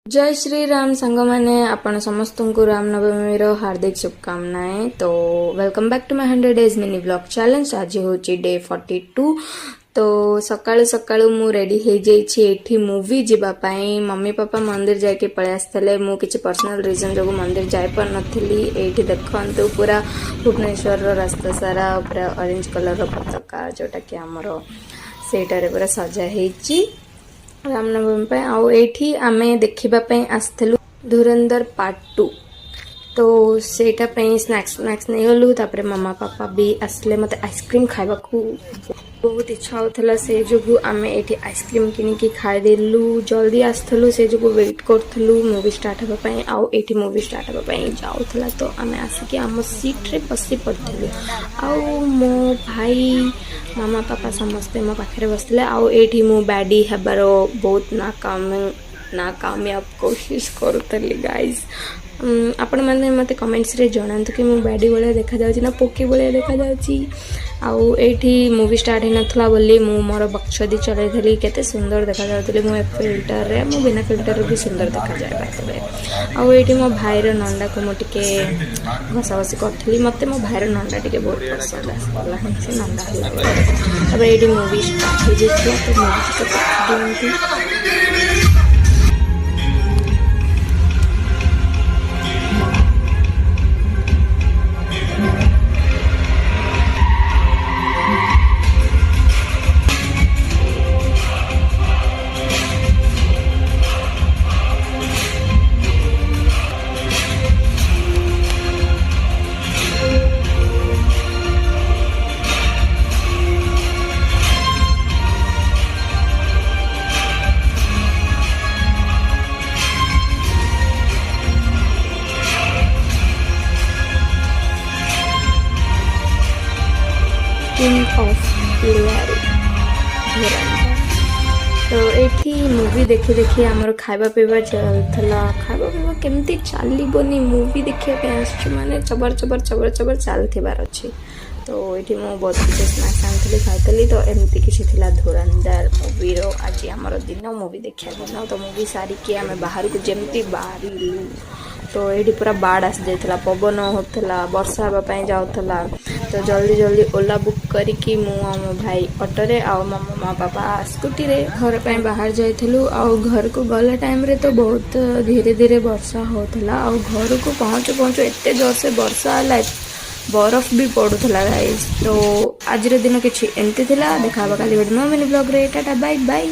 जय श्री राम सांग मैंने आपण समस्त को रामनवमी हार्दिक शुभकामनाएं। तो welcome back to my 100 days mini blog challenge. आज हूँ डे 42। तो सकाळु सकाळु मु रेडी हो जाइए मूवी जीवाई। मम्मी पापा मंदिर जाके पलि आसते मु किसी पर्सनल रीजन जो मंदिर जापर नथी। ये देखु पूरा भुवनेश्वर रास्ता सारा पूरा ऑरेंज कलर पताका जोटा कि आमर सेटारे पूरा सजा होती रामनवमी आउठी आमे देखापी आसलु धुरंधर पार्ट 2। तो सेटा स्नैक्स स्नैक्स नहीं गलु। तापर मामा पापा भी आसले मत आइसक्रीम खावा बहुत इच्छा होता से जो आमे एठी आइसक्रीम किनिकी खाईदेलु। जल्दी आसलु से जो वेट करूँ मूवी स्टार्ट होगापी आउ एठी मूवी स्टार्ट होगापी जाऊला। तो आमे आसिक आम सीट्रे बसी पड़ू आउ मो भाई मामा पापा समस्ते मो पाखे बसते आउ एठी मु बैडी हेबार बहुत नाकामयाब कोशिश करुली गाइज। आपण मैंने मत कमेंट्स रे जनातु कि मु बैडी भाया देखा ना पोकी भाया देखा आउ एठी मूवी स्टार्ट होना था बोली मु मोर बक्षदी चलई केते सुंदर देखा जाउतली। मु फिल्टर रे मु बिना फिल्टर भी सुंदर देखा जाए बात। आउ एठी मो भाईर नंडा को मु टिके घसा घसी करथली। मते मो भाईर नंडा टिके बहुत पसंद आसला से नंडा हला। अब एठी मूवी स्टार्ट हो जेछि तो मूवी को दियंती। किंग ऑफ हिलारी तो ये मूवी देखी देखी आमर खावा पीवा चलता। खावा पीवा केमती चलनी मूवी देखा माने चबर चबर चबर चबर चलबार अच्छी। तो ये मुझे बहुत किसी स्नैक्स आनी खाई। तो एमती किसी धुरंधर मूवी आज आमर दिन मूवी देखा दिन। तो मूवी सारिकी आम बाहर को जमती बाहर तो ये पूरा बाढ़ आसी जाता पवन होता वर्षा हाँपाई जाऊला। तो जल्दी जल्दी ओला बुक करी मो भाई ऑटोरे आउ मामा पापा स्कूटी रे घर पे बाहर जाइलु। आउ घर को गला टाइम रे तो बहुत धीरे धीरे वर्षा होता। आउ घर को पहुँचु पहुँचु एत जोर से वर्षा है बरफ भी पड़ूला गाइस। तो आज दिन किसी एमती देखा काली गोटे नो मिनी ब्लॉग रे टाटा बाय बाय।